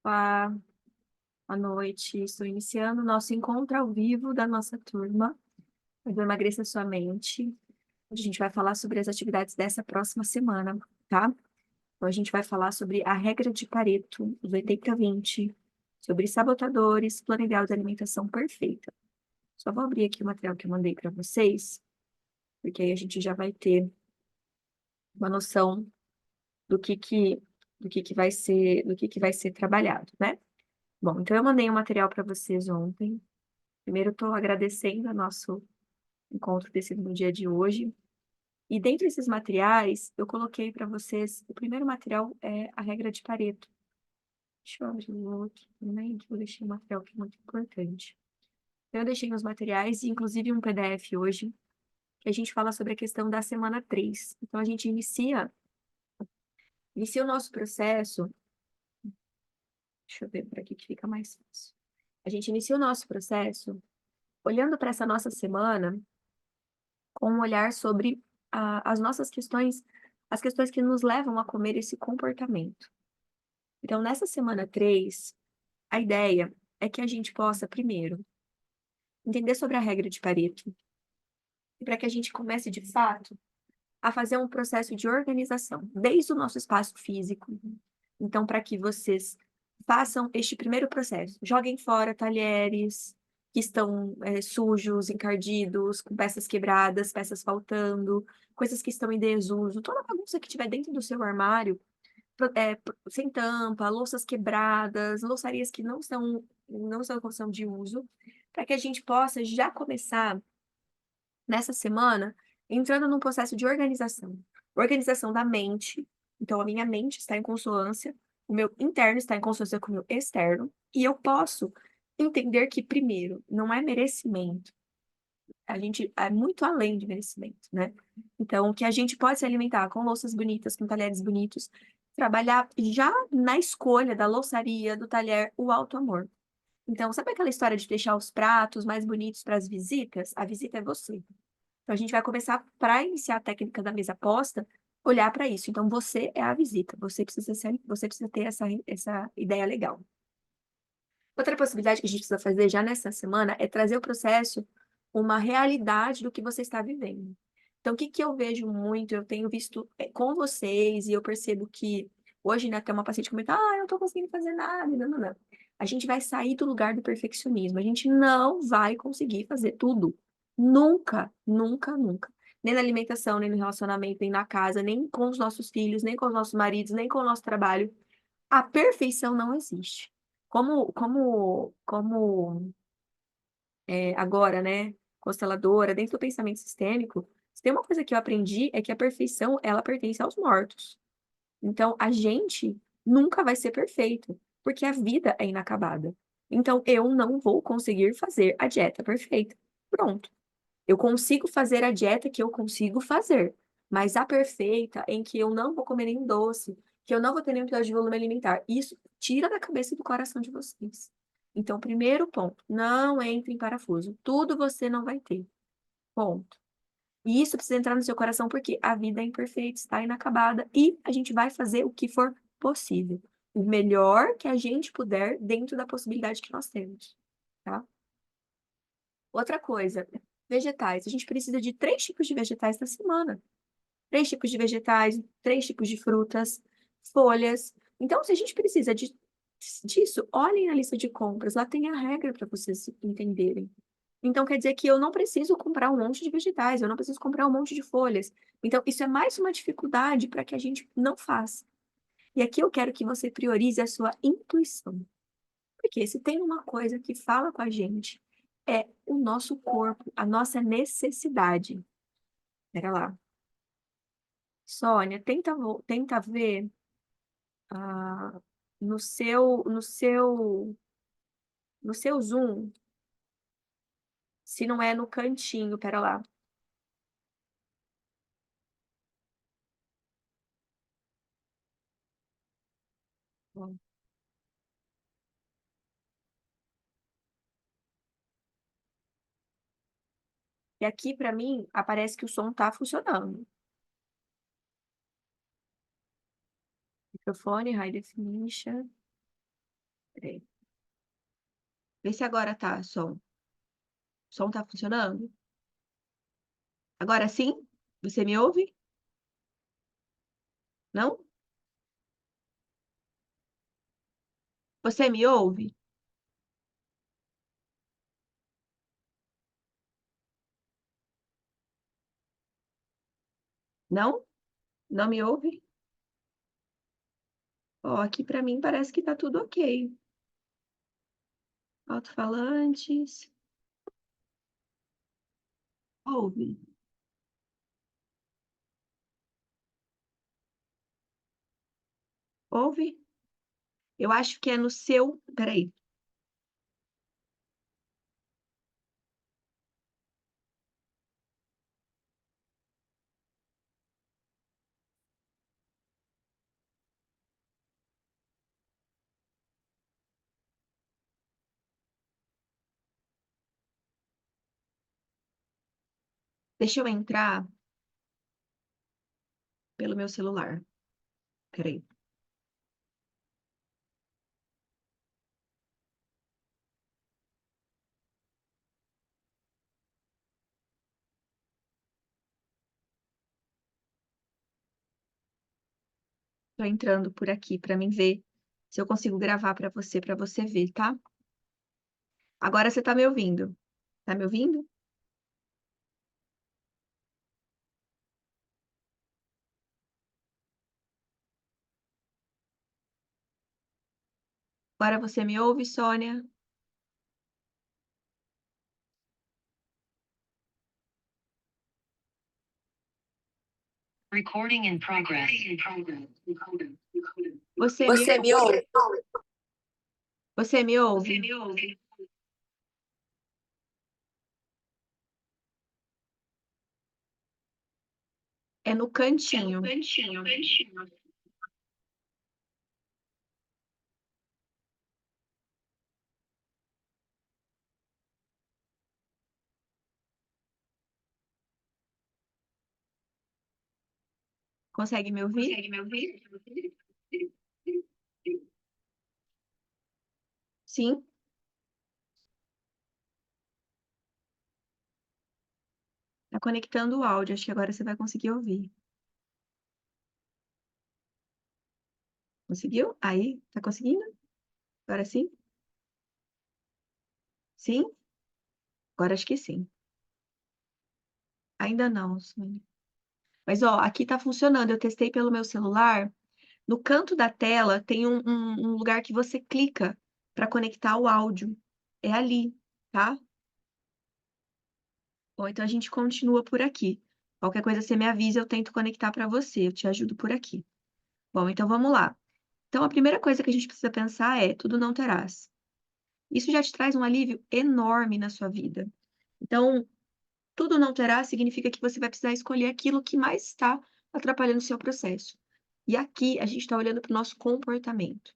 Olá, boa noite. Estou iniciando o nosso encontro ao vivo da nossa turma do Emagreça Sua Mente. Onde a gente vai falar sobre as atividades dessa próxima semana, tá? Então, a gente vai falar sobre a regra de Pareto, os 80-20, sobre sabotadores, plano ideal de alimentação perfeita. Só vou abrir aqui o material que eu mandei para vocês, porque aí a gente já vai ter uma noção do que que vai ser, do que vai ser trabalhado, né? Bom, então eu mandei um material para vocês ontem. Primeiro, estou agradecendo o nosso encontro desse no dia de hoje. E dentre esses materiais, eu coloquei para vocês, o primeiro material é a regra de Pareto. Deixa eu abrir o outro também, que eu deixei um material que é muito importante. Então, eu deixei os materiais, inclusive um PDF hoje, que a gente fala sobre a questão da semana 3. Então, a gente inicia o nosso processo. Deixa eu ver por aqui que fica mais fácil. A gente inicia o nosso processo olhando para essa nossa semana com um olhar sobre as nossas questões, as questões que nos levam a comer esse comportamento. Então, nessa semana 3, a ideia é que a gente possa, primeiro, entender sobre a regra de Pareto, e para que a gente comece, de fato, a fazer um processo de organização, desde o nosso espaço físico. Então, para que vocês façam este primeiro processo, joguem fora talheres que estão sujos, encardidos, com peças quebradas, peças faltando, coisas que estão em desuso, toda bagunça que tiver dentro do seu armário, sem tampa, louças quebradas, louçarias que não estão em condição de uso, para que a gente possa já começar nessa semana entrando num processo de organização. Organização da mente. Então, a minha mente está em consonância, o meu interno está em consonância com o meu externo, e eu posso entender que, primeiro, não é merecimento. A gente é muito além de merecimento, né? Então, que a gente pode se alimentar com louças bonitas, com talheres bonitos, trabalhar já na escolha da louçaria, do talher, o auto-amor. Então, sabe aquela história de deixar os pratos mais bonitos para as visitas? A visita é você. Então, a gente vai começar, para iniciar a técnica da mesa posta, olhar para isso. Então, você é a visita, você precisa ter essa ideia legal. Outra possibilidade que a gente precisa fazer já nessa semana é trazer o processo uma realidade do que você está vivendo. Então, o que que eu vejo muito, eu tenho visto com vocês, e eu percebo que hoje, né, até uma paciente comentou, eu não estou conseguindo fazer nada, não, não, não. A gente vai sair do lugar do perfeccionismo, a gente não vai conseguir fazer tudo. Nunca, nunca, nunca. Nem na alimentação, nem no relacionamento, nem na casa, nem com os nossos filhos, nem com os nossos maridos, nem com o nosso trabalho. A perfeição não existe. Agora, né, consteladora, dentro do pensamento sistêmico, se tem uma coisa que eu aprendi é que a perfeição, ela pertence aos mortos. Então, a gente nunca vai ser perfeito, porque a vida é inacabada. Então, eu não vou conseguir fazer a dieta perfeita. Pronto. Eu consigo fazer a dieta que eu consigo fazer, mas a perfeita, em que eu não vou comer nenhum doce, que eu não vou ter nenhum cuidado de volume alimentar, isso tira da cabeça e do coração de vocês. Então, primeiro ponto, não entre em parafuso. Tudo você não vai ter. Ponto. E isso precisa entrar no seu coração porque a vida é imperfeita, está inacabada e a gente vai fazer o que for possível. O melhor que a gente puder dentro da possibilidade que nós temos, tá? Outra coisa, vegetais. A gente precisa de 3 tipos de vegetais na semana. 3 tipos de vegetais, 3 tipos de frutas, folhas. Então, se a gente precisa disso, olhem na lista de compras. Lá tem a regra para vocês entenderem. Então, quer dizer que eu não preciso comprar um monte de vegetais, eu não preciso comprar um monte de folhas. Então, isso é mais uma dificuldade para que a gente não faça. E aqui eu quero que você priorize a sua intuição. Porque se tem uma coisa que fala com a gente, é o nosso corpo, a nossa necessidade. Pera lá. Sônia, tenta ver ah, no seu, no seu, no seu Zoom, se não é no cantinho, pera lá. Bom, e aqui, para mim, aparece que o som tá funcionando. Microfone, high definition. Peraí. Vê se agora tá, som. Som tá funcionando? Agora sim? Você me ouve? Não? Você me ouve? Não? Não me ouve? Ó, aqui pra mim parece que tá tudo ok. Alto-falantes. Ouve? Ouve? Eu acho que é no seu. Peraí. Deixa eu entrar pelo meu celular. Peraí. Tô entrando por aqui pra mim ver se eu consigo gravar pra você ver, tá? Agora você tá me ouvindo? Tá me ouvindo? Agora você me ouve, Sônia? Recording in progress. Você me Você me ouve? Você me Você ouve? me ouve? É no cantinho. Cantinho. Consegue me ouvir? Consegue me ouvir? Sim? Tá conectando o áudio. Acho que agora você vai conseguir ouvir. Conseguiu? Aí, tá conseguindo? Agora sim? Sim? Agora acho que sim. Ainda não, Sônia. Mas, ó, aqui tá funcionando. Eu testei pelo meu celular. No canto da tela tem um lugar que você clica para conectar o áudio. É ali, tá? Bom, então a gente continua por aqui. Qualquer coisa você me avisa, eu tento conectar para você. Eu te ajudo por aqui. Bom, então vamos lá. Então a primeira coisa que a gente precisa pensar é: tudo não terás. Isso já te traz um alívio enorme na sua vida. Então, tudo não terá significa que você vai precisar escolher aquilo que mais está atrapalhando o seu processo. E aqui a gente está olhando para o nosso comportamento.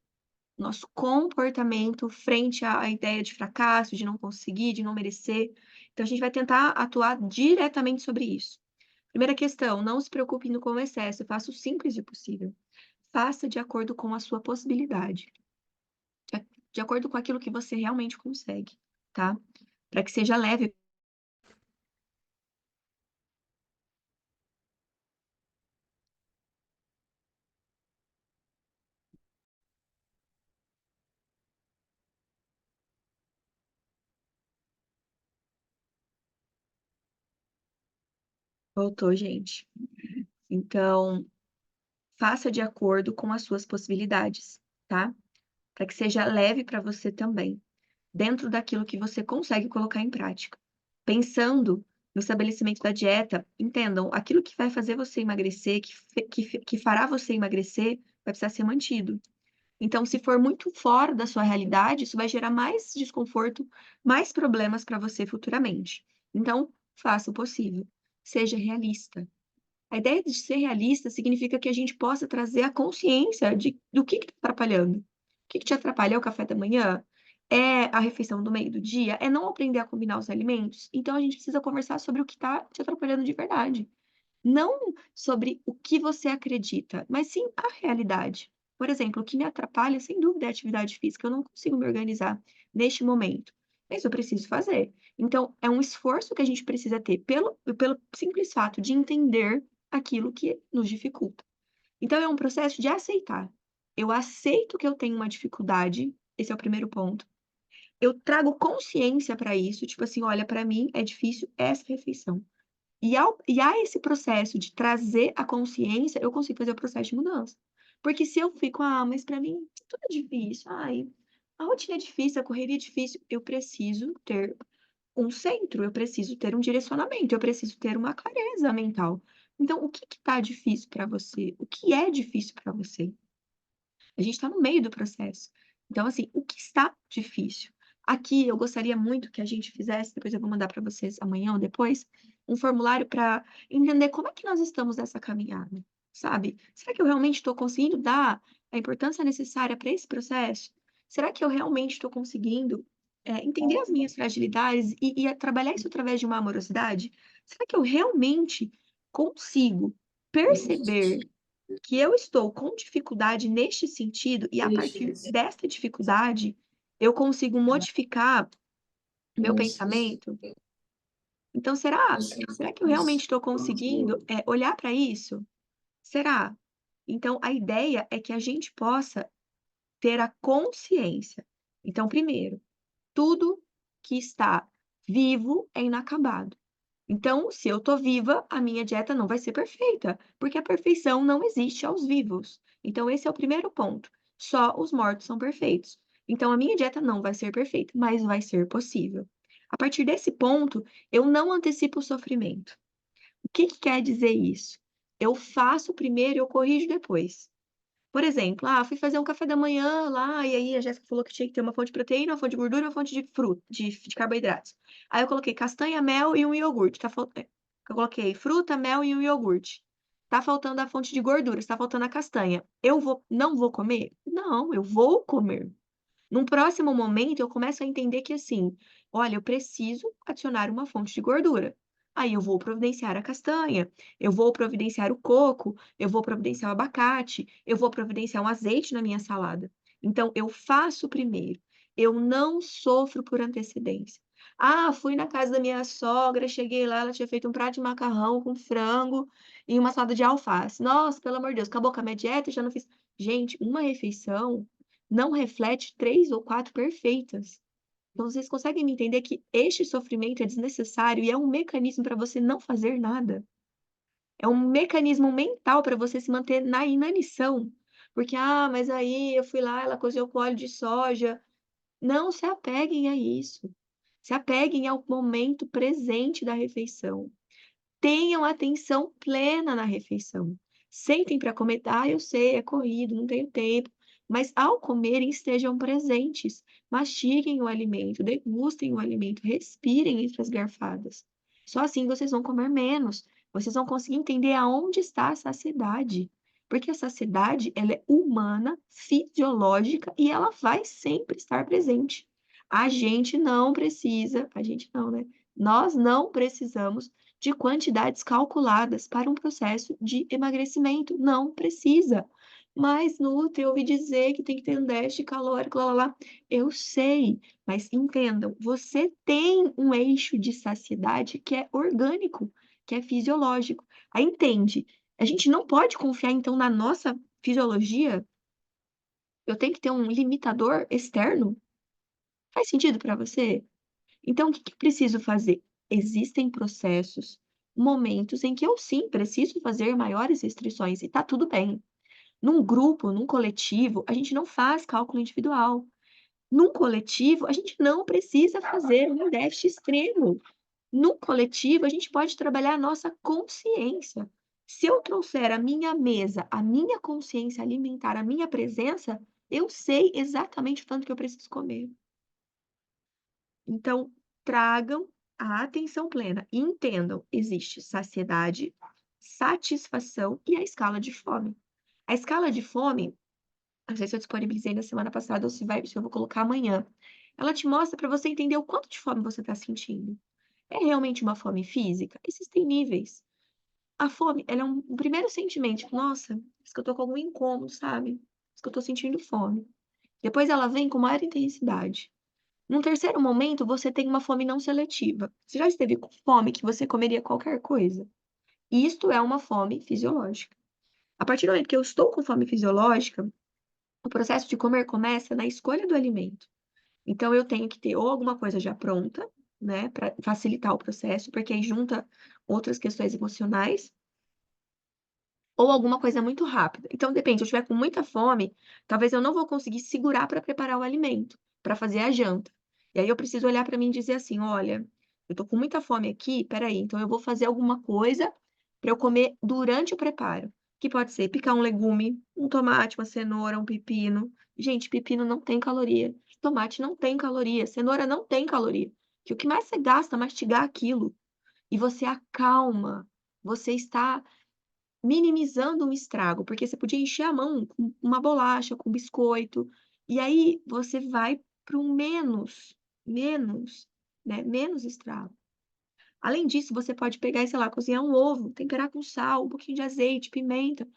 Nosso comportamento frente à ideia de fracasso, de não conseguir, de não merecer. Então, a gente vai tentar atuar diretamente sobre isso. Primeira questão, não se preocupe indo com o excesso, faça o simples e o possível. Faça de acordo com a sua possibilidade, de acordo com aquilo que você realmente consegue, tá? Para que seja leve. Voltou, gente. Então, faça de acordo com as suas possibilidades, tá? Para que seja leve para você também, dentro daquilo que você consegue colocar em prática. Pensando no estabelecimento da dieta, entendam, aquilo que vai fazer você emagrecer, que fará você emagrecer, vai precisar ser mantido. Então, se for muito fora da sua realidade, isso vai gerar mais desconforto, mais problemas para você futuramente. Então, faça o possível. Seja realista. A ideia de ser realista significa que a gente possa trazer a consciência do que está atrapalhando. O que te atrapalha? É o café da manhã? É a refeição do meio do dia? É não aprender a combinar os alimentos? Então, a gente precisa conversar sobre o que está te atrapalhando de verdade. Não sobre o que você acredita, mas sim a realidade. Por exemplo, o que me atrapalha, sem dúvida, é a atividade física. Eu não consigo me organizar neste momento, mas eu preciso fazer. Então, é um esforço que a gente precisa ter pelo simples fato de entender aquilo que nos dificulta. Então, é um processo de aceitar. Eu aceito que eu tenho uma dificuldade, esse é o primeiro ponto. Eu trago consciência para isso, tipo assim, olha, para mim é difícil essa refeição. E há esse processo de trazer a consciência, eu consigo fazer o processo de mudança. Porque se eu fico: "Ah, mas para mim tudo é difícil. Ai, a rotina é difícil, a correria é difícil", eu preciso ter um centro, eu preciso ter um direcionamento, eu preciso ter uma clareza mental. Então, o que que tá difícil para você? O que é difícil para você? A gente está no meio do processo. Então, assim, o que está difícil? Aqui eu gostaria muito que a gente fizesse, depois eu vou mandar para vocês amanhã ou depois, um formulário para entender como é que nós estamos nessa caminhada, sabe? Será que eu realmente estou conseguindo dar a importância necessária para esse processo? Será que eu realmente estou conseguindo, entender as minhas fragilidades e trabalhar isso através de uma amorosidade? Será que eu realmente consigo perceber que eu estou com dificuldade neste sentido e a partir dessa dificuldade, eu consigo modificar meu pensamento? Então será que eu realmente estou conseguindo, olhar para isso? Será? Então a ideia é que a gente possa ter a consciência. Então primeiro, tudo que está vivo é inacabado. Então, se eu tô viva, a minha dieta não vai ser perfeita, porque a perfeição não existe aos vivos. Então, esse é o primeiro ponto. Só os mortos são perfeitos. Então, a minha dieta não vai ser perfeita, mas vai ser possível. A partir desse ponto, eu não antecipo o sofrimento. O que que quer dizer isso? Eu faço primeiro e eu corrijo depois. Por exemplo, fui fazer um café da manhã lá, e aí a Jéssica falou que tinha que ter uma fonte de proteína, uma fonte de gordura, uma fonte de fruta, de carboidratos. Aí eu coloquei castanha, mel e um iogurte. Eu coloquei fruta, mel e um iogurte. Tá faltando a fonte de gordura, está faltando a castanha. Não vou comer? Não, eu vou comer. Num próximo momento, eu começo a entender que, assim, olha, eu preciso adicionar uma fonte de gordura. Aí eu vou providenciar a castanha, eu vou providenciar o coco, eu vou providenciar o abacate, eu vou providenciar um azeite na minha salada. Então, eu faço primeiro. Eu não sofro por antecedência. Fui na casa da minha sogra, cheguei lá, ela tinha feito um prato de macarrão com frango e uma salada de alface. Nossa, pelo amor de Deus, acabou com a minha dieta, já não fiz. Gente, uma refeição não reflete 3 ou 4 perfeitas. Então vocês conseguem me entender que este sofrimento é desnecessário e é um mecanismo para você não fazer nada. É um mecanismo mental para você se manter na inanição. Porque: mas aí eu fui lá, ela cozinhou com óleo de soja". Não se apeguem a isso. Se apeguem ao momento presente da refeição. Tenham atenção plena na refeição. Sentem para comer. Eu sei, é corrido, não tenho tempo. Mas ao comerem, estejam presentes. Mastiguem o alimento, degustem o alimento, respirem entre as garfadas. Só assim vocês vão comer menos. Vocês vão conseguir entender aonde está a saciedade. Porque a saciedade, ela é humana, fisiológica e ela vai sempre estar presente. A gente não, né? Nós não precisamos de quantidades calculadas para um processo de emagrecimento. Não precisa. Mas nutri, eu ouvi dizer que tem que ter um déficit calórico, lá, lá, lá. Eu sei, mas entendam, você tem um eixo de saciedade que é orgânico, que é fisiológico. Aí entende, a gente não pode confiar então na nossa fisiologia? Eu tenho que ter um limitador externo? Faz sentido para você? Então, o que que eu preciso fazer? Existem processos, momentos em que eu sim preciso fazer maiores restrições e tá tudo bem. Num grupo, num coletivo, a gente não faz cálculo individual. Num coletivo, a gente não precisa fazer um déficit extremo. No coletivo, a gente pode trabalhar a nossa consciência. Se eu trouxer à minha mesa a minha consciência alimentar, a minha presença, eu sei exatamente o tanto que eu preciso comer. Então, tragam a atenção plena e entendam, existe saciedade, satisfação e a escala de fome. A escala de fome, não sei se eu disponibilizei na semana passada ou se eu vou colocar amanhã. Ela te mostra para você entender o quanto de fome você está sentindo. É realmente uma fome física? Existem níveis. A fome, ela é um primeiro sentimento, tipo, nossa, parece que eu tô com algum incômodo, sabe? Isso que eu tô sentindo fome. Depois ela vem com maior intensidade. Num terceiro momento, você tem uma fome não seletiva. Você já esteve com fome que você comeria qualquer coisa? Isto é uma fome fisiológica. A partir do momento que eu estou com fome fisiológica, o processo de comer começa na escolha do alimento. Então, eu tenho que ter ou alguma coisa já pronta, né, para facilitar o processo, porque aí junta outras questões emocionais, ou alguma coisa muito rápida. Então, depende, se eu estiver com muita fome, talvez eu não vou conseguir segurar para preparar o alimento, para fazer a janta. E aí eu preciso olhar para mim e dizer assim: olha, eu tô com muita fome aqui, peraí, então eu vou fazer alguma coisa para eu comer durante o preparo. Que pode ser picar um legume, um tomate, uma cenoura, um pepino. Gente, pepino não tem caloria. Tomate não tem caloria. Cenoura não tem caloria. Que o que mais você gasta é mastigar aquilo. E você acalma. Você está minimizando um estrago, porque você podia encher a mão com uma bolacha, com biscoito, e aí você vai para um menos, né, menos estrago. Além disso, você pode pegar e, sei lá, cozinhar um ovo, temperar com sal, um pouquinho de azeite, pimenta,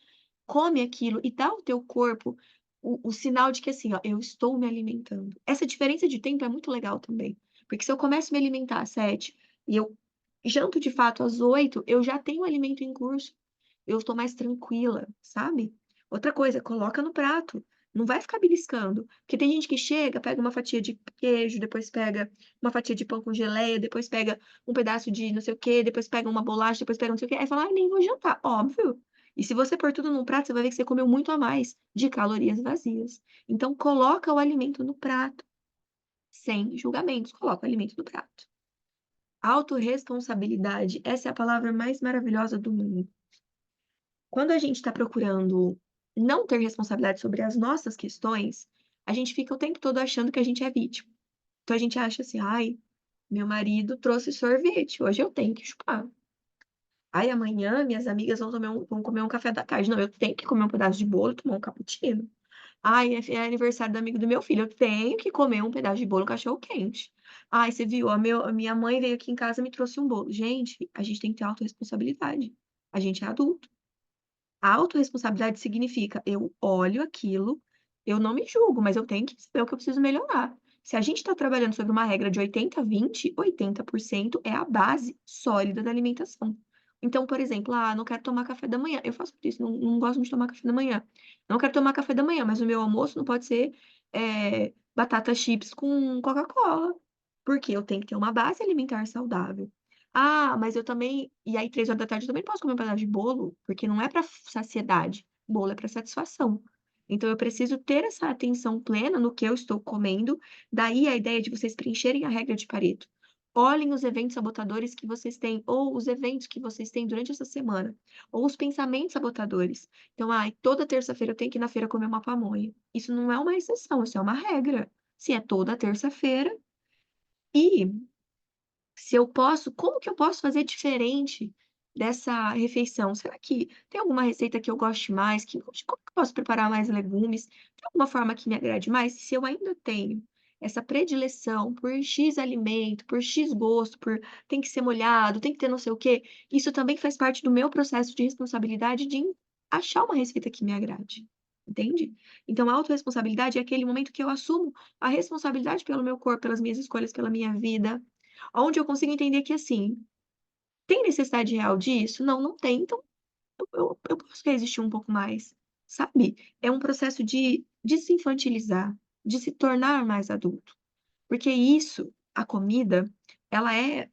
come aquilo e dá ao teu corpo o sinal de que, assim, ó, eu estou me alimentando. Essa diferença de tempo é muito legal também, porque se eu começo a me alimentar às 7 e eu janto de fato às 8, eu já tenho alimento em curso. Eu estou mais tranquila, sabe? Outra coisa, coloca no prato. Não vai ficar beliscando. Porque tem gente que chega, pega uma fatia de queijo, depois pega uma fatia de pão com geleia, depois pega um pedaço de não sei o quê, depois pega uma bolacha, depois pega não sei o quê. Aí fala, ah, nem vou jantar. Óbvio. E se você pôr tudo num prato, você vai ver que você comeu muito a mais de calorias vazias. Então, coloca o alimento no prato, sem julgamentos. Coloca o alimento no prato. Autorresponsabilidade, essa é a palavra mais maravilhosa do mundo. Quando a gente está procurando não ter responsabilidade sobre as nossas questões, a gente fica o tempo todo achando que a gente é vítima. Então a gente acha assim, ai, meu marido trouxe sorvete, hoje eu tenho que chupar. Ai, amanhã minhas amigas vão comer um café da tarde. Não, eu tenho que comer um pedaço de bolo e tomar um cappuccino. Ai, é aniversário do amigo do meu filho, eu tenho que comer um pedaço de bolo, um cachorro quente. Ai, você viu, a minha mãe veio aqui em casa e me trouxe um bolo. Gente, a gente tem que ter autorresponsabilidade. A gente é adulto. A autorresponsabilidade significa eu olho aquilo, eu não me julgo, mas eu tenho que saber o que eu preciso melhorar. Se a gente está trabalhando sobre uma regra de 80-20, 80% é a base sólida da alimentação. Então, por exemplo, não quero tomar café da manhã. Eu faço isso, não gosto de tomar café da manhã. Não quero tomar café da manhã, mas o meu almoço não pode ser batata chips com Coca-Cola. Porque eu tenho que ter uma base alimentar saudável. Ah, mas eu também. E aí, 3 horas da tarde, eu também posso comer um pedaço de bolo, porque não é para saciedade. Bolo é para satisfação. Então, eu preciso ter essa atenção plena no que eu estou comendo. Daí a ideia de vocês preencherem a regra de Pareto. Olhem os eventos sabotadores que vocês têm, ou os eventos que vocês têm durante essa semana, ou os pensamentos sabotadores. Então, ai, toda terça-feira eu tenho que ir na feira comer uma pamonha. Isso não é uma exceção, isso é uma regra. Se é toda terça-feira. E se eu posso, como que eu posso fazer diferente dessa refeição? Será que tem alguma receita que eu goste mais? Como que eu posso preparar mais legumes? Tem alguma forma que me agrade mais? Se eu ainda tenho essa predileção por X alimento, por X gosto, por tem que ser molhado, tem que ter não sei o quê, isso também faz parte do meu processo de responsabilidade de achar uma receita que me agrade. Entende? Então, a autorresponsabilidade é aquele momento que eu assumo a responsabilidade pelo meu corpo, pelas minhas escolhas, pela minha vida, onde eu consigo entender que, assim, tem necessidade real disso? Não, não tem, então eu posso resistir um pouco mais, sabe? É um processo de se infantilizar, de se tornar mais adulto. Porque isso, a comida, ela é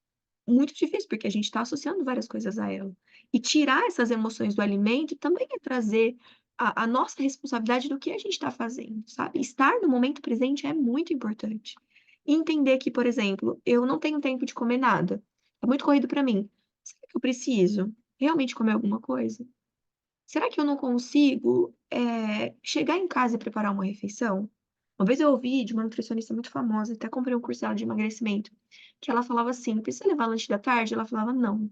muito difícil, porque a gente está associando várias coisas a ela. E tirar essas emoções do alimento também é trazer a nossa responsabilidade do que a gente está fazendo, sabe? Estar no momento presente é muito importante. E entender que, por exemplo, eu não tenho tempo de comer nada. É muito corrido para mim. Será que eu preciso realmente comer alguma coisa? Será que eu não consigo, chegar em casa e preparar uma refeição? Uma vez eu ouvi de uma nutricionista muito famosa, até comprei um curso dela de emagrecimento, que ela falava assim: "Precisa levar lanche da tarde?" Ela falava: "Não".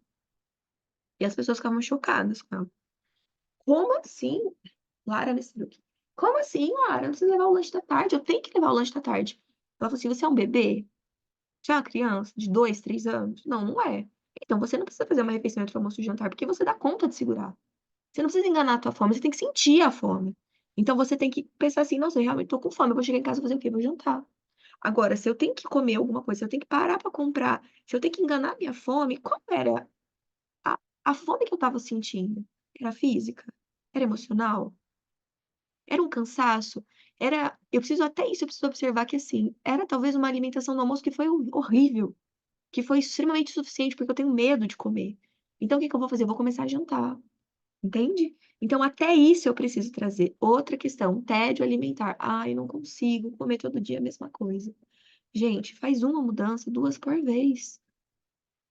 E as pessoas ficavam chocadas com ela. "Como assim, Lara Nessebruck? Como assim, Lara? Não precisa levar o lanche da tarde, eu tenho que levar o lanche da tarde". Ela falou assim: "Você é um bebê? Você é uma criança de 2, 3 anos?". "Não, não é". "Então você não precisa fazer uma refeição entre o almoço e o jantar, porque você dá conta de segurar. Você não precisa enganar a tua fome, você tem que sentir a fome". Então você tem que pensar assim: "Nossa, eu realmente tô com fome, eu vou chegar em casa e fazer o quê? Vou jantar". Agora, se eu tenho que comer alguma coisa, se eu tenho que parar para comprar, se eu tenho que enganar minha fome, qual era a a fome que eu estava sentindo? Era física? Era emocional? Era um cansaço? Era eu preciso até isso eu preciso observar que, assim, era talvez uma alimentação no almoço que foi horrível, que foi extremamente suficiente, porque eu tenho medo de comer. Então o que que eu vou fazer? Eu vou começar a jantar, entende? Então até isso eu preciso trazer. Outra questão, tédio alimentar. "Ai, eu não consigo comer todo dia a mesma coisa". Gente, faz uma mudança, 2 por vez.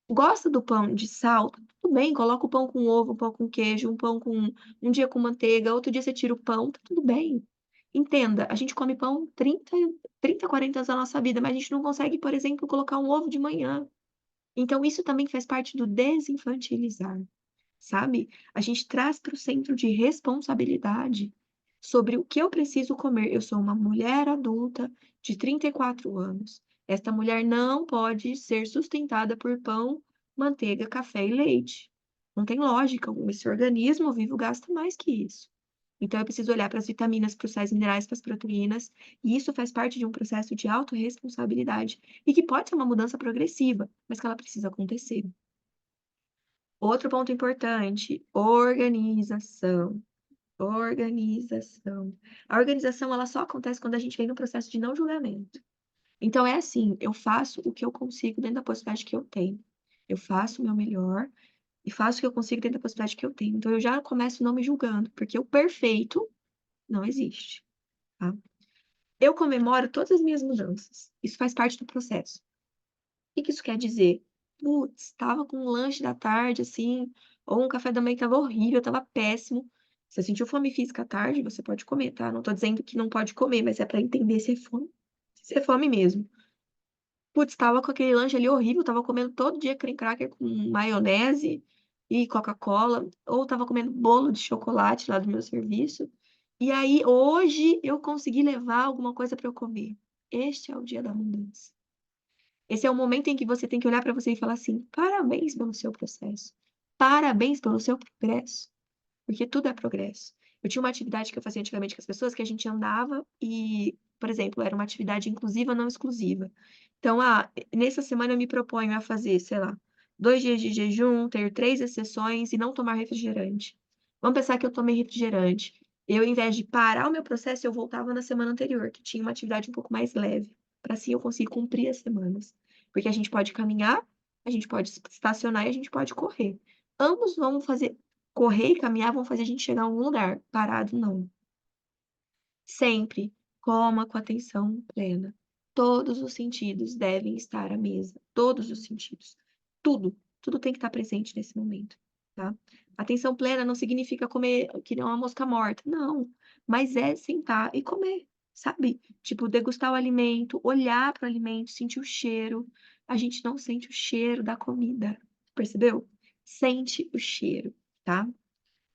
Gosta do pão de sal? Tá tudo bem, coloca o pão com ovo, um pão com queijo, um pão com um dia com manteiga, outro dia você tira o pão, tá tudo bem. Entenda, a gente come pão 40 anos da nossa vida, mas a gente não consegue, por exemplo, colocar um ovo de manhã. Então isso também faz parte do desinfantilizar. Sabe? A gente traz para o centro de responsabilidade sobre o que eu preciso comer. Eu sou uma mulher adulta de 34 anos. Esta mulher não pode ser sustentada por pão, manteiga, café e leite. Não tem lógica alguma. Esse organismo vivo gasta mais que isso. Então, eu preciso olhar para as vitaminas, para os sais minerais, para as proteínas, e isso faz parte de um processo de autorresponsabilidade, e que pode ser uma mudança progressiva, mas que ela precisa acontecer. Outro ponto importante, organização, organização. A organização, ela só acontece quando a gente vem no processo de não julgamento. Então é assim, eu faço o que eu consigo dentro da possibilidade que eu tenho. Eu faço o meu melhor e faço o que eu consigo dentro da possibilidade que eu tenho. Então eu já começo não me julgando, porque o perfeito não existe, tá. Eu comemoro todas as minhas mudanças, isso faz parte do processo. Que isso quer dizer? Putz, estava com um lanche da tarde, assim, ou um café da manhã que estava horrível, estava péssimo. Você sentiu fome física à tarde, você pode comer, tá? Não tô dizendo que não pode comer, mas é para entender se é fome mesmo. Putz, estava com aquele lanche ali horrível, estava comendo todo dia cream cracker com maionese e Coca-Cola, ou estava comendo bolo de chocolate lá do meu serviço. E aí, hoje, eu consegui levar alguma coisa para eu comer. Este é o dia da mudança. Esse é o momento em que você tem que olhar para você e falar assim: "Parabéns pelo seu processo, parabéns pelo seu progresso", porque tudo é progresso. Eu tinha uma atividade que eu fazia antigamente com as pessoas, que a gente andava e, por exemplo, era uma atividade inclusiva, não exclusiva. Então, nessa semana eu me proponho a fazer, sei lá, 2 dias de jejum, ter 3 exceções e não tomar refrigerante. Vamos pensar que eu tomei refrigerante. Eu, ao invés de parar o meu processo, eu voltava na semana anterior, que tinha uma atividade um pouco mais leve, para assim eu conseguir cumprir as semanas. Porque a gente pode caminhar, a gente pode estacionar e a gente pode correr. Ambos vão fazer correr e caminhar vão fazer a gente chegar a algum lugar, parado não. Sempre coma com atenção plena. Todos os sentidos devem estar à mesa, todos os sentidos. Tudo, tudo tem que estar presente nesse momento, tá. Atenção plena não significa comer que nem uma mosca morta, não, mas é sentar e comer, sabe. Tipo, degustar o alimento, olhar para o alimento, sentir o cheiro. A gente não sente o cheiro da comida, percebeu? Sente o cheiro, tá.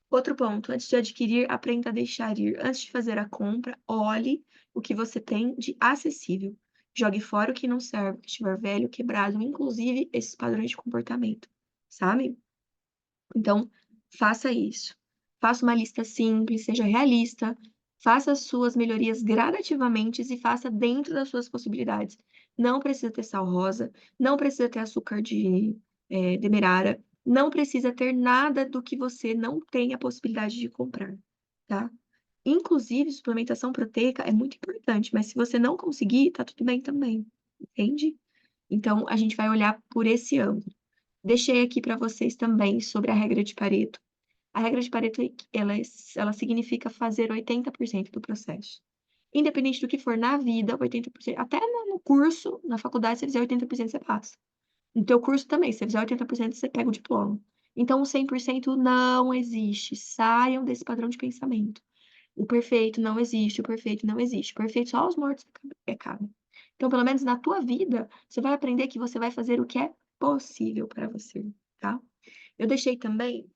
Outro ponto, antes de adquirir, aprenda a deixar ir. Antes de fazer a compra, olhe o que você tem de acessível. Jogue fora o que não serve, o que estiver velho, quebrado, inclusive esses padrões de comportamento, sabe? Então, faça isso. Faça uma lista simples, seja realista, faça as suas melhorias gradativamente e faça dentro das suas possibilidades. Não precisa ter sal rosa, não precisa ter açúcar de demerara, não precisa ter nada do que você não tem a possibilidade de comprar, tá? Inclusive, suplementação proteica é muito importante, mas se você não conseguir, tá tudo bem também, entende? Então, a gente vai olhar por esse ângulo. Deixei aqui para vocês também sobre a regra de Pareto. A regra de Pareto, ela significa fazer 80% do processo. Independente do que for na vida, 80%, até no curso, na faculdade, se você fizer 80% você passa. No teu curso também, se você fizer 80% você pega o diploma. Então o 100% não existe, saiam desse padrão de pensamento. O perfeito não existe, o perfeito não existe. O perfeito só os mortos acabam. Então, pelo menos na tua vida, você vai aprender que você vai fazer o que é possível para você, tá? Eu deixei também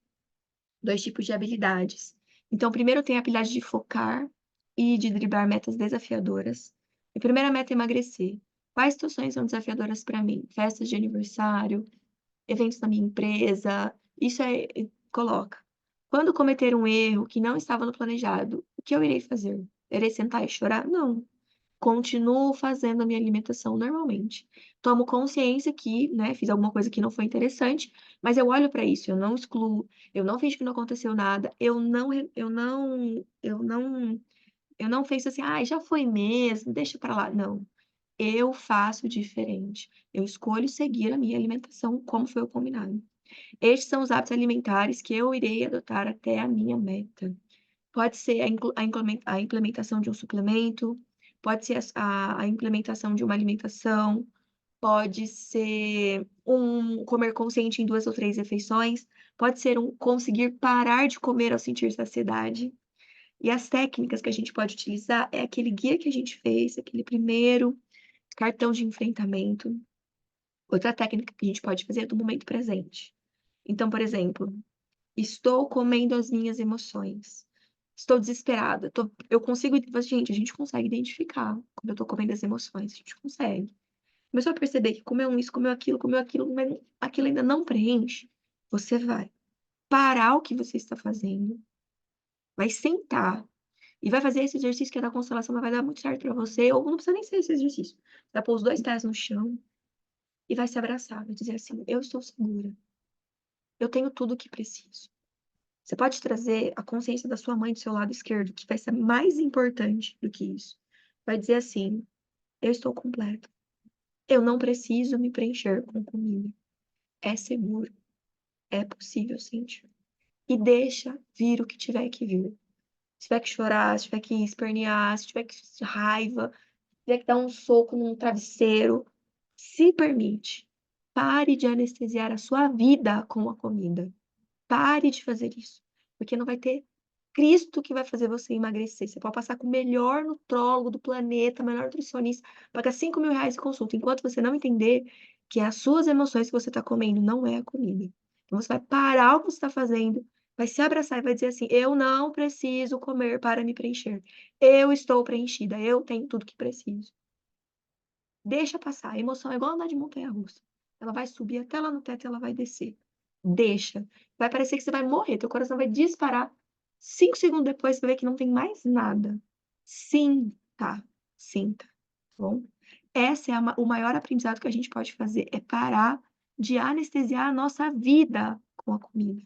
2 tipos de habilidades. Então, primeiro tem a habilidade de focar e de driblar metas desafiadoras. A primeira meta é emagrecer. Quais situações são desafiadoras para mim? Festas de aniversário, eventos na minha empresa, isso coloca. Quando cometer um erro que não estava no planejado, O que eu irei fazer? Irei sentar e chorar? Não. Continuo fazendo a minha alimentação normalmente. Tomo consciência que, né, fiz alguma coisa que não foi interessante, mas eu olho para isso, eu não excluo, eu não finjo que não aconteceu nada, eu não fiz assim: "Ai, já foi mesmo, deixa para lá". Não, eu faço diferente. Eu escolho seguir a minha alimentação como foi o combinado. Estes são os hábitos alimentares que eu irei adotar até a minha meta. Pode ser a implementação de um suplemento, pode ser a implementação de uma alimentação, pode ser um comer consciente em 2 ou 3 refeições, pode ser um conseguir parar de comer ao sentir saciedade. E as técnicas que a gente pode utilizar é aquele guia que a gente fez, aquele primeiro cartão de enfrentamento. Outra técnica que a gente pode fazer é do momento presente. Então, por exemplo, estou comendo as minhas emoções. Estou desesperada, eu consigo gente, a gente consegue identificar quando eu tô comendo as emoções, a gente consegue. Começou a perceber que comeu aquilo, mas aquilo ainda não preenche, você vai parar o que você está fazendo, vai sentar e vai fazer esse exercício que é da constelação, mas vai dar muito certo pra você, ou não precisa nem ser esse exercício. Vai pôr os 2 pés no chão e vai se abraçar, vai dizer assim: "Eu estou segura, eu tenho tudo o que preciso". Você pode trazer a consciência da sua mãe do seu lado esquerdo, que vai ser mais importante do que isso. Vai dizer assim: "Eu estou completa. Eu não preciso me preencher com comida. É seguro, é possível sentir". E deixa vir o que tiver que vir. Se tiver que chorar, se tiver que espernear, se tiver que raiva, se tiver que dar um soco num travesseiro, se permite. Pare de anestesiar a sua vida com a comida. Pare de fazer isso, porque não vai ter Cristo que vai fazer você emagrecer. Você pode passar com o melhor nutrólogo do planeta, melhor nutricionista, pagar R$ 5.000 em consulta, enquanto você não entender que é as suas emoções que você está comendo, não é a comida. Então você vai parar o que você está fazendo, vai se abraçar e vai dizer assim: "Eu não preciso comer para me preencher. Eu estou preenchida, eu tenho tudo que preciso". Deixa passar, a emoção é igual andar de montanha-russa. Ela vai subir até lá no teto e ela vai descer. Deixa. Vai parecer que você vai morrer, teu coração vai disparar. 5 segundos depois, você vai ver que não tem mais nada. Sinta, sinta, tá bom? Essa é o maior aprendizado que a gente pode fazer, é parar de anestesiar a nossa vida com a comida,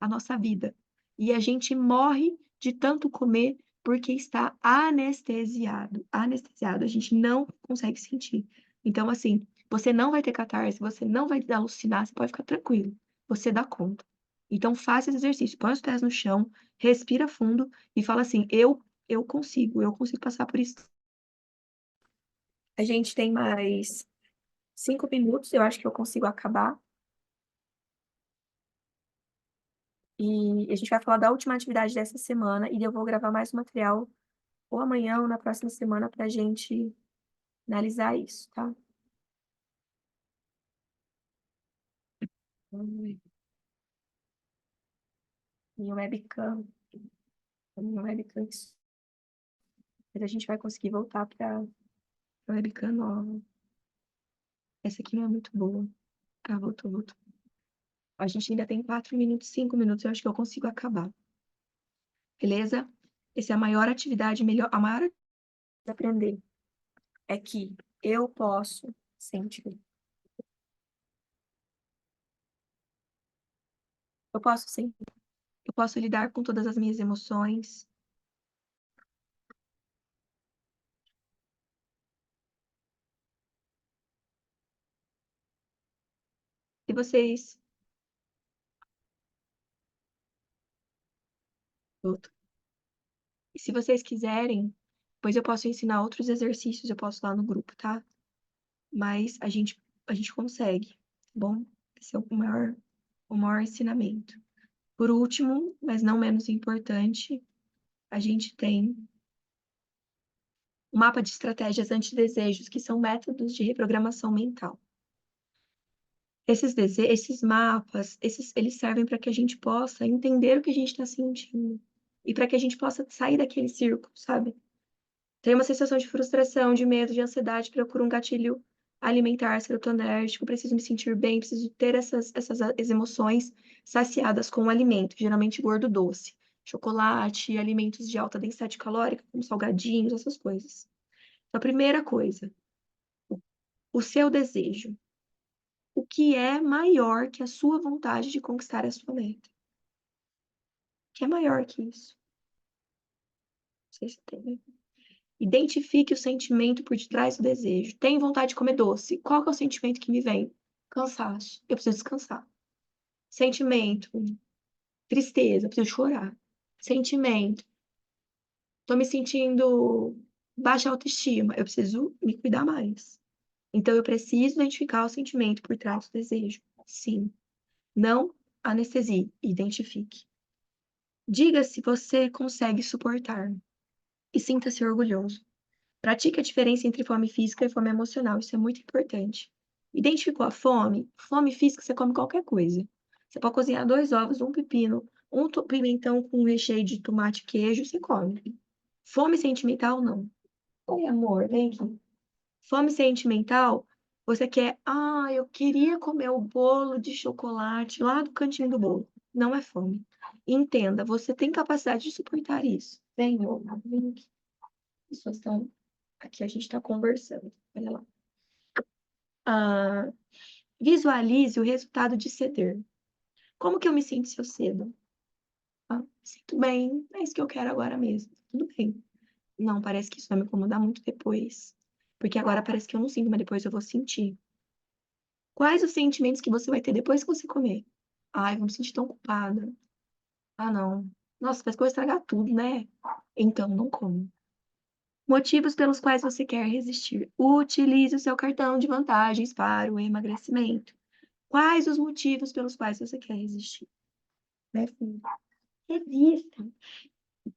a nossa vida. E a gente morre de tanto comer porque está anestesiado, anestesiado, a gente não consegue sentir. Então, assim, você não vai ter catarse, você não vai alucinar, você pode ficar tranquilo, você dá conta. Então faça esse exercício, põe os pés no chão, respira fundo e fala assim: eu consigo passar por isso". A gente tem mais 5 minutos, eu acho que eu consigo acabar. E a gente vai falar da última atividade dessa semana e eu vou gravar mais um material ou amanhã ou na próxima semana pra gente analisar isso, tá? Vamos ver. Minha webcam, a minha webcam, mas a gente vai conseguir voltar pra webcam nova. Essa aqui não é muito boa. Ah, voltou, voltou. A gente ainda tem 4 minutos, 5 minutos, eu acho que eu consigo acabar. Beleza? Essa é a maior atividade, a maior atividade de aprender é que eu posso sentir. Eu posso sentir. Eu posso lidar com todas as minhas emoções. Se vocês Voltou. E se vocês quiserem, depois eu posso ensinar outros exercícios, eu posso lá no grupo, tá? Mas a gente consegue, tá bom? Esse é o maior ensinamento. Por último, mas não menos importante, a gente tem o mapa de estratégias antidesejos, que são métodos de reprogramação mental. Esses mapas, eles servem para que a gente possa entender o que a gente está sentindo e para que a gente possa sair daquele círculo, sabe? Tem uma sensação de frustração, de medo, de ansiedade, procuro um gatilho alimentar, serotonérgico, preciso me sentir bem, preciso ter essas emoções saciadas com o alimento, geralmente gordo doce. chocolate, alimentos de alta densidade calórica, como salgadinhos, essas coisas. Então, a primeira coisa, o seu desejo. O que é maior que a sua vontade de conquistar a sua meta? O que é maior que isso? Não sei se tem. Identifique o sentimento por detrás do desejo. Tenho vontade de comer doce. Qual que é o sentimento que me vem? Cansaço. Eu preciso descansar. Sentimento, tristeza, eu preciso chorar. Sentimento, tô me sentindo baixa autoestima, eu preciso me cuidar mais. Então, eu preciso identificar o sentimento por trás do desejo. Sim. Não anestesie, identifique. Diga se você consegue suportar e sinta-se orgulhoso. Pratique a diferença entre fome física e fome emocional, isso é muito importante. Identificou a fome? Fome física você come qualquer coisa. Você pode cozinhar 2 ovos, um pepino, pimentão com recheio de tomate e queijo, você come. Fome sentimental, não. Oi, amor, vem aqui. Fome sentimental, você quer, eu queria comer o bolo de chocolate lá do cantinho do bolo. Não é fome. Entenda, você tem capacidade de suportar isso. Vem, meu amor, vem aqui. As pessoas estão aqui, a gente está conversando. Olha lá. Visualize o resultado de ceder. Como que eu me sinto se eu cedo? Me sinto bem, é isso que eu quero agora mesmo. Tudo bem. Não, parece que isso vai me incomodar muito depois. Porque agora parece que eu não sinto, mas depois eu vou sentir. Quais os sentimentos que você vai ter depois que você comer? Ai, vou me sentir tão culpada. Ah, não. Nossa, parece que eu vou estragar tudo, né? Então, não como. Motivos pelos quais você quer resistir. Utilize o seu cartão de vantagens para o emagrecimento. Quais os motivos pelos quais você quer resistir? Né, filho? Revista.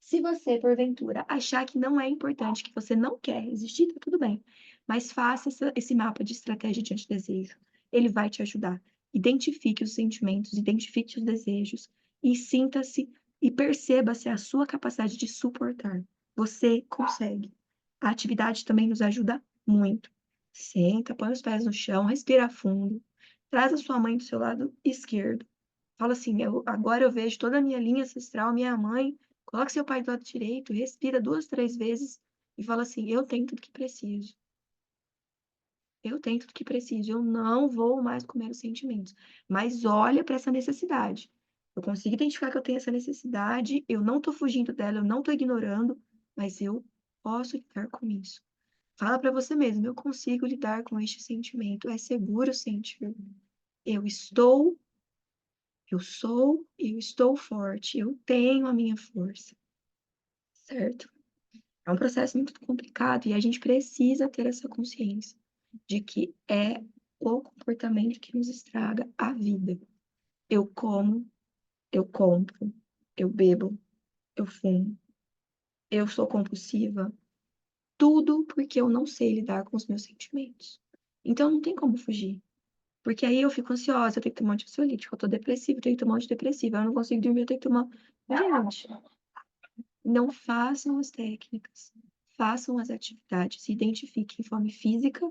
Se você, porventura, achar que não é importante, que você não quer resistir, tá tudo bem. Mas faça esse mapa de estratégia diante do desejo. Ele vai te ajudar. Identifique os sentimentos, identifique os desejos e sinta-se e perceba-se a sua capacidade de suportar. Você consegue. A atividade também nos ajuda muito. Senta, põe os pés no chão, respira fundo, traz a sua mãe do seu lado esquerdo. Fala assim, agora eu vejo toda a minha linha ancestral, minha mãe. Coloque seu pai do lado direito, respira 2, 3 vezes e fala assim, eu tenho tudo que preciso. Eu tenho tudo que preciso. Eu não vou mais comer os sentimentos. Mas olha para essa necessidade. Eu consigo identificar que eu tenho essa necessidade, eu não estou fugindo dela, eu não estou ignorando, mas eu posso lidar com isso. Fala para você mesmo, eu consigo lidar com este sentimento. É seguro sentir. Eu estou, eu sou, eu estou forte, eu tenho a minha força, certo? É um processo muito complicado e a gente precisa ter essa consciência de que é o comportamento que nos estraga a vida. Eu como, eu compro, eu bebo, eu fumo, eu sou compulsiva, tudo porque eu não sei lidar com os meus sentimentos. Então não tem como fugir. Porque aí eu fico ansiosa, eu tenho que tomar ansiolítico, eu tô depressiva, eu tenho que tomar antidepressivo, eu não consigo dormir, eu tenho que tomar. Gente, não façam as técnicas, façam as atividades, se identifiquem em fome física